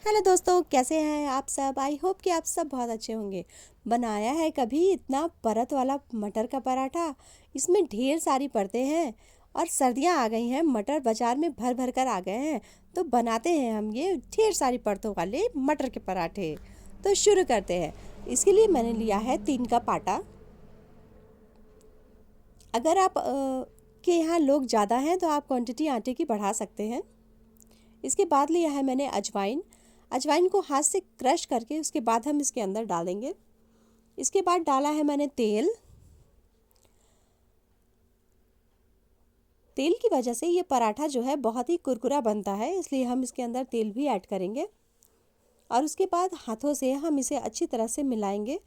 Hello दोस्तों, कैसे हैं आप सब। आई होप कि आप सब बहुत अच्छे होंगे। बनाया है कभी इतना परत वाला मटर का पराठा। इसमें ढेर सारी परतें हैं और सर्दियां आ गई हैं, मटर बाजार में भर भर कर आ गए हैं। तो बनाते हैं हम ये ढेर सारी परतों वाले मटर के पराठे। तो शुरू करते हैं। इसके लिए मैंने लिया है 3 कप आटा। अगर आप के यहाँ लोग ज़्यादा हैं तो आप क्वांटिटी आटे की बढ़ा सकते हैं। इसके बाद लिया है मैंने अजवाइन। अजवाइन को हाथ से क्रश करके उसके बाद हम इसके अंदर डालेंगे। इसके बाद डाला है मैंने तेल। तेल की वजह से ये पराठा जो है बहुत ही कुरकुरा बनता है, इसलिए हम इसके अंदर तेल भी ऐड करेंगे। और उसके बाद हाथों से हम इसे अच्छी तरह से मिलाएंगे।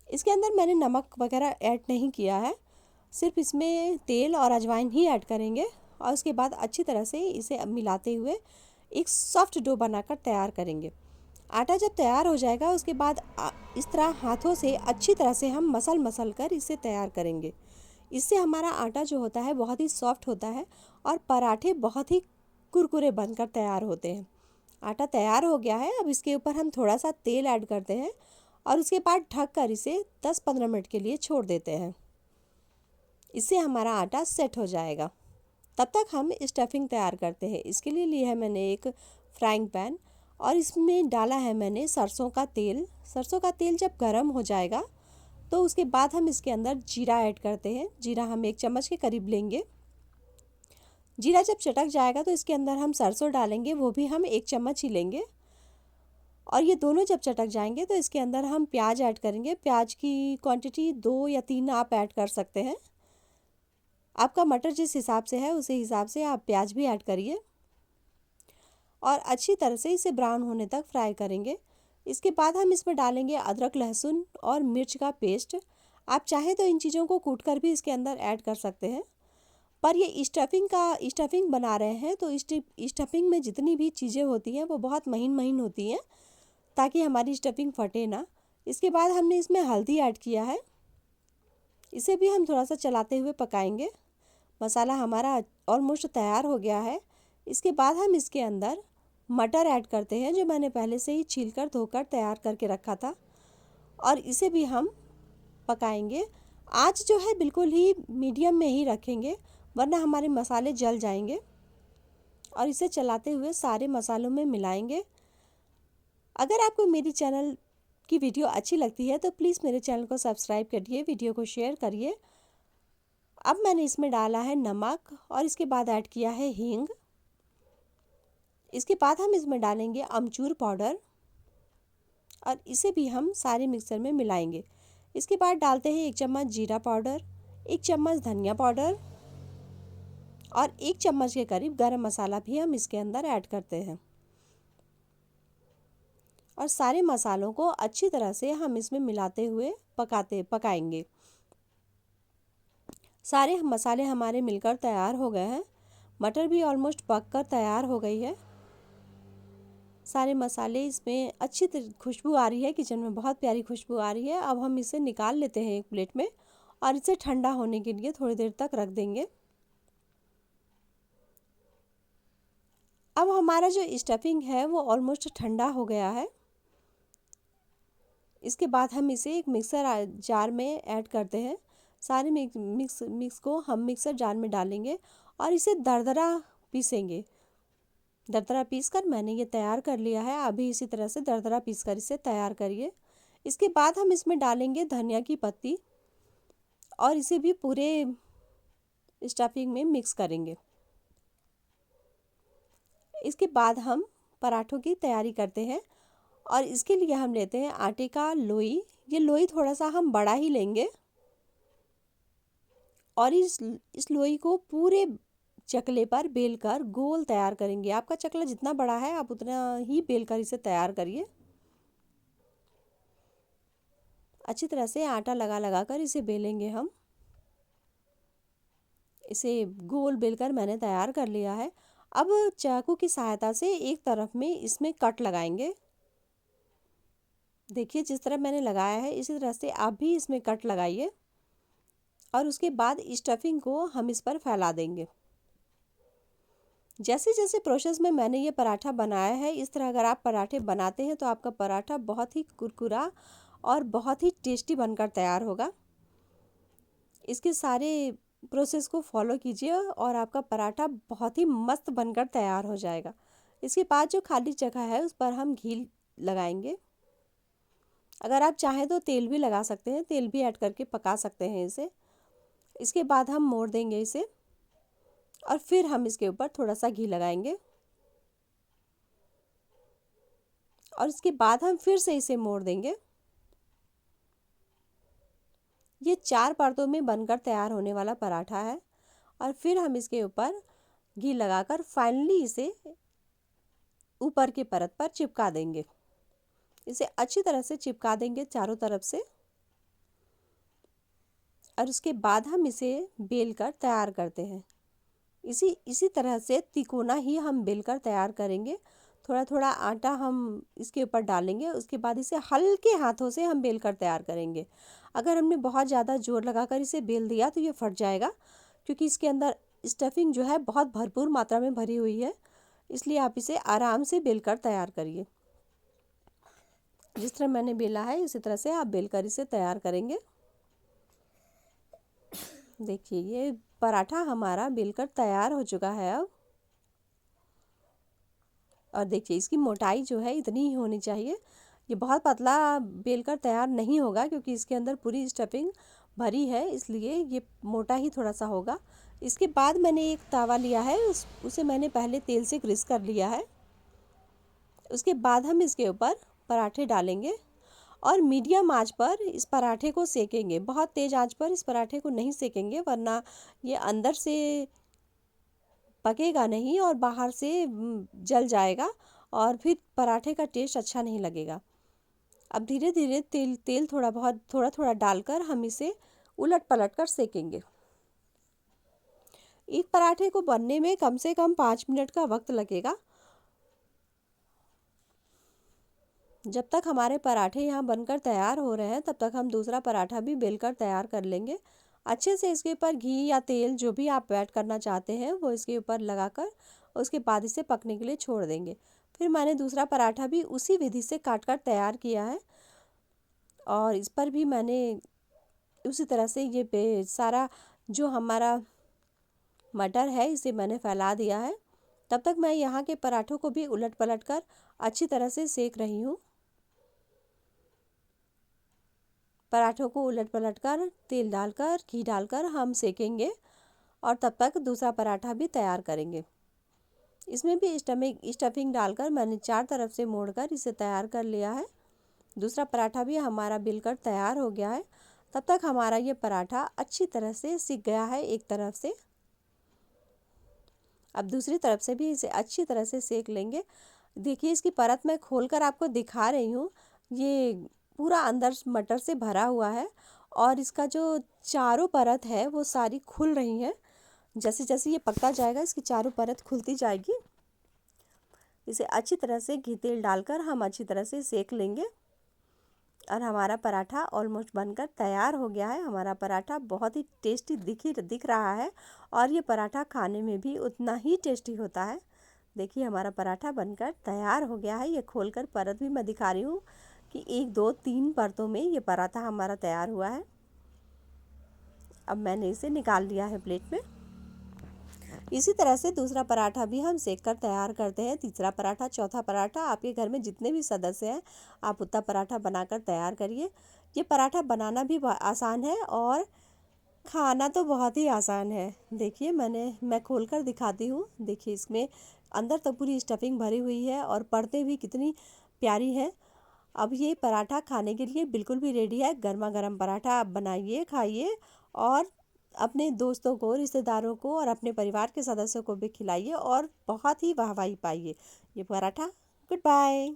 इसके अंदर मैंने नमक वगैरह ऐड नहीं किया है, सिर्फ इसमें तेल और अजवाइन ही ऐड करेंगे। और उसके बाद अच्छी तरह से इसे मिलाते हुए एक सॉफ्ट डो बनाकर तैयार करेंगे। आटा जब तैयार हो जाएगा उसके बाद इस तरह हाथों से अच्छी तरह से हम मसल मसल कर इसे तैयार करेंगे। इससे हमारा आटा जो होता है बहुत ही सॉफ्ट होता है और पराठे बहुत ही कुरकुरे बनकर तैयार होते हैं। आटा तैयार हो गया है, अब इसके ऊपर हम थोड़ा सा तेल ऐड करते हैं और उसके बाद ढक कर इसे 10-15 मिनट के लिए छोड़ देते हैं। इससे हमारा आटा सेट हो जाएगा। तब तक हम स्टफिंग तैयार करते हैं। इसके लिए लिया है मैंने एक फ्राइंग पैन और इसमें डाला है मैंने सरसों का तेल। सरसों का तेल जब गर्म हो जाएगा तो उसके बाद हम इसके अंदर जीरा ऐड करते हैं। जीरा हम 1 चम्मच के करीब लेंगे। जीरा जब चटक जाएगा तो इसके अंदर हम सरसों डालेंगे, वो भी हम 1 चम्मच ही लेंगे। और ये दोनों जब चटक जाएंगे तो इसके अंदर हम प्याज ऐड करेंगे। प्याज की क्वांटिटी 2 या 3 आप ऐड कर सकते हैं। आपका मटर जिस हिसाब से है उसी हिसाब से आप प्याज भी ऐड करिए और अच्छी तरह से इसे ब्राउन होने तक फ्राई करेंगे। इसके बाद हम इसमें डालेंगे अदरक, लहसुन और मिर्च का पेस्ट। आप चाहें तो इन चीज़ों को कूट कर भी इसके अंदर ऐड कर सकते हैं, पर ये स्टफिंग बना रहे हैं तो स्टफिंग में जितनी भी चीज़ें होती हैं वो बहुत महीन महीन होती हैं ताकि हमारी स्टफिंग फटे ना। इसके बाद हमने इसमें हल्दी ऐड किया है, इसे भी हम थोड़ा सा चलाते हुए पकाएंगे। मसाला हमारा ऑलमोस्ट तैयार हो गया है। इसके बाद हम इसके अंदर मटर ऐड करते हैं जो मैंने पहले से ही छीलकर धोकर तैयार करके रखा था और इसे भी हम पकाएंगे। आँच जो है बिल्कुल ही मीडियम में ही रखेंगे वरना हमारे मसाले जल जाएंगे। और इसे चलाते हुए सारे मसालों में मिलाएंगे। अगर आपको मेरी चैनल की वीडियो अच्छी लगती है तो प्लीज़ मेरे चैनल को सब्सक्राइब करिए, वीडियो को शेयर करिए। अब मैंने इसमें डाला है नमक और इसके बाद ऐड किया है हींग। इसके बाद हम इसमें डालेंगे अमचूर पाउडर और इसे भी हम सारे मिक्सर में मिलाएंगे। इसके बाद डालते हैं 1 चम्मच जीरा पाउडर, 1 चम्मच धनिया पाउडर और 1 चम्मच के करीब गरम मसाला भी हम इसके अंदर ऐड करते हैं। और सारे मसालों को अच्छी तरह से हम इसमें मिलाते हुए पकाएंगे। सारे मसाले हमारे मिलकर तैयार हो गए हैं। मटर भी ऑलमोस्ट पक कर तैयार हो गई है। सारे मसाले इसमें अच्छी खुशबू आ रही है, किचन में बहुत प्यारी खुशबू आ रही है। अब हम इसे निकाल लेते हैं एक प्लेट में और इसे ठंडा होने के लिए थोड़ी देर तक रख देंगे। अब हमारा जो स्टफिंग है वो ऑलमोस्ट ठंडा हो गया है। इसके बाद हम इसे एक मिक्सर जार में ऐड करते हैं। सारे मिक्स को हम मिक्सर जार में डालेंगे और इसे दरदरा पीसेंगे। दरदरा पीस कर मैंने ये तैयार कर लिया है। अभी इसी तरह से दरदरा पीस कर इसे तैयार करिए। इसके बाद हम इसमें डालेंगे धनिया की पत्ती और इसे भी पूरे स्टफिंग में मिक्स करेंगे। इसके बाद हम पराठों की तैयारी करते हैं और इसके लिए हम लेते हैं आटे का लोई। ये लोई थोड़ा सा हम बड़ा ही लेंगे और इस लोई को पूरे चकले पर बेलकर गोल तैयार करेंगे। आपका चकला जितना बड़ा है आप उतना ही बेलकर इसे तैयार करिए। अच्छी तरह से आटा लगा लगा कर इसे बेलेंगे हम। इसे गोल बेलकर मैंने तैयार कर लिया है। अब चाकू की सहायता से एक तरफ में इसमें कट लगाएंगे। देखिए जिस तरह मैंने लगाया है इसी तरह से आप भी इसमें कट लगाइए और उसके बाद स्टफिंग को हम इस पर फैला देंगे। जैसे जैसे प्रोसेस में मैंने ये पराठा बनाया है, इस तरह अगर आप पराठे बनाते हैं तो आपका पराठा बहुत ही कुरकुरा और बहुत ही टेस्टी बनकर तैयार होगा। इसके सारे प्रोसेस को फॉलो कीजिए और आपका पराठा बहुत ही मस्त बनकर तैयार हो जाएगा। इसके बाद जो खाली जगह है उस पर हम घी लगाएंगे। अगर आप चाहें तो तेल भी लगा सकते हैं, तेल भी ऐड करके पका सकते हैं इसे। इसके बाद हम मोड़ देंगे इसे और फिर हम इसके ऊपर थोड़ा सा घी लगाएंगे और इसके बाद हम फिर से इसे मोड़ देंगे। ये 4 परतों में बनकर तैयार होने वाला पराठा है और फिर हम इसके ऊपर घी लगाकर फाइनली इसे ऊपर की परत पर चिपका देंगे। इसे अच्छी तरह से चिपका देंगे चारों तरफ से और उसके बाद हम इसे बेल कर तैयार करते हैं। इसी तरह से तिकोना ही हम बेल कर तैयार करेंगे। थोड़ा थोड़ा आटा हम इसके ऊपर डालेंगे, उसके बाद इसे हल्के हाथों से हम बेल कर तैयार करेंगे। अगर हमने बहुत ज़्यादा जोर लगाकर इसे बेल दिया तो ये फट जाएगा, क्योंकि इसके अंदर स्टफिंग जो है बहुत भरपूर मात्रा में भरी हुई है। इसलिए आप इसे आराम से बेल कर तैयार करिए। जिस तरह मैंने बेला है इसी तरह से आप बेल कर इसे तैयार करेंगे। देखिए ये पराठा हमारा बेलकर तैयार हो चुका है अब। और देखिए इसकी मोटाई जो है इतनी ही होनी चाहिए। ये बहुत पतला बेलकर तैयार नहीं होगा, क्योंकि इसके अंदर पूरी स्टफिंग भरी है, इसलिए ये मोटा ही थोड़ा सा होगा। इसके बाद मैंने एक तवा लिया है, उसे मैंने पहले तेल से ग्रीस कर लिया है। उसके बाद हम इसके ऊपर पराठे डालेंगे और मीडियम आंच पर इस पराठे को सेकेंगे। बहुत तेज़ आंच पर इस पराठे को नहीं सेकेंगे, वरना ये अंदर से पकेगा नहीं और बाहर से जल जाएगा और फिर पराठे का टेस्ट अच्छा नहीं लगेगा। अब धीरे धीरे तेल थोड़ा थोड़ा डालकर हम इसे उलट पलट कर सेकेंगे। एक पराठे को बनने में कम से कम 5 मिनट का वक्त लगेगा। जब तक हमारे पराठे यहाँ बनकर तैयार हो रहे हैं तब तक हम दूसरा पराठा भी बेलकर तैयार कर लेंगे। अच्छे से इसके ऊपर घी या तेल जो भी आप ऐड करना चाहते हैं वो इसके ऊपर लगाकर उसके बाद इसे पकने के लिए छोड़ देंगे। फिर मैंने दूसरा पराठा भी उसी विधि से काट कर तैयार किया है और इस पर भी मैंने उसी तरह से ये सारा जो हमारा मटर है इसे मैंने फैला दिया है। तब तक मैं यहाँ के पराठों को भी उलट पलट कर अच्छी तरह से सेक रही हूँ। पराठों को उलट पलट कर तेल डालकर घी डालकर हम सेकेंगे और तब तक दूसरा पराठा भी तैयार करेंगे। इसमें भी स्टफिंग डालकर मैंने 4 तरफ से मोड़कर इसे तैयार कर लिया है। दूसरा पराठा भी हमारा बिलकर तैयार हो गया है। तब तक हमारा ये पराठा अच्छी तरह से सिक गया है एक तरफ से। अब दूसरी तरफ से भी इसे अच्छी तरह से सेक लेंगे। देखिए इसकी परत मैं खोलकर आपको दिखा रही हूँ। ये पूरा अंदर मटर से भरा हुआ है और इसका जो चारों परत है वो सारी खुल रही हैं। जैसे जैसे ये पकता जाएगा इसकी चारों परत खुलती जाएगी। इसे अच्छी तरह से घी तेल डालकर हम अच्छी तरह से सेक लेंगे और हमारा पराठा ऑलमोस्ट बनकर तैयार हो गया है। हमारा पराठा बहुत ही टेस्टी दिख रहा है और ये पराठा खाने में भी उतना ही टेस्टी होता है। देखिए हमारा पराठा बनकर तैयार हो गया है। ये खोलकर परत भी मैं दिखा रही हूँ कि 1 2 3 परतों में ये पराठा हमारा तैयार हुआ है। अब मैंने इसे निकाल लिया है प्लेट में। इसी तरह से दूसरा पराठा भी हम सेक कर तैयार करते हैं। तीसरा पराठा, चौथा पराठा, आपके घर में जितने भी सदस्य हैं आप उतना पराठा बनाकर तैयार करिए। ये पराठा बनाना भी आसान है और खाना तो बहुत ही आसान है। देखिए मैं खोल कर दिखाती हूँ। देखिए इसमें अंदर तो पूरी स्टफिंग भरी हुई है और परतें भी कितनी प्यारी हैं। अब ये पराठा खाने के लिए बिल्कुल भी रेडी है। गर्मा गर्म पराठा आप बनाइए, खाइए और अपने दोस्तों को, रिश्तेदारों को और अपने परिवार के सदस्यों को भी खिलाइए और बहुत ही वाहवाही पाइए ये पराठा। Good bye.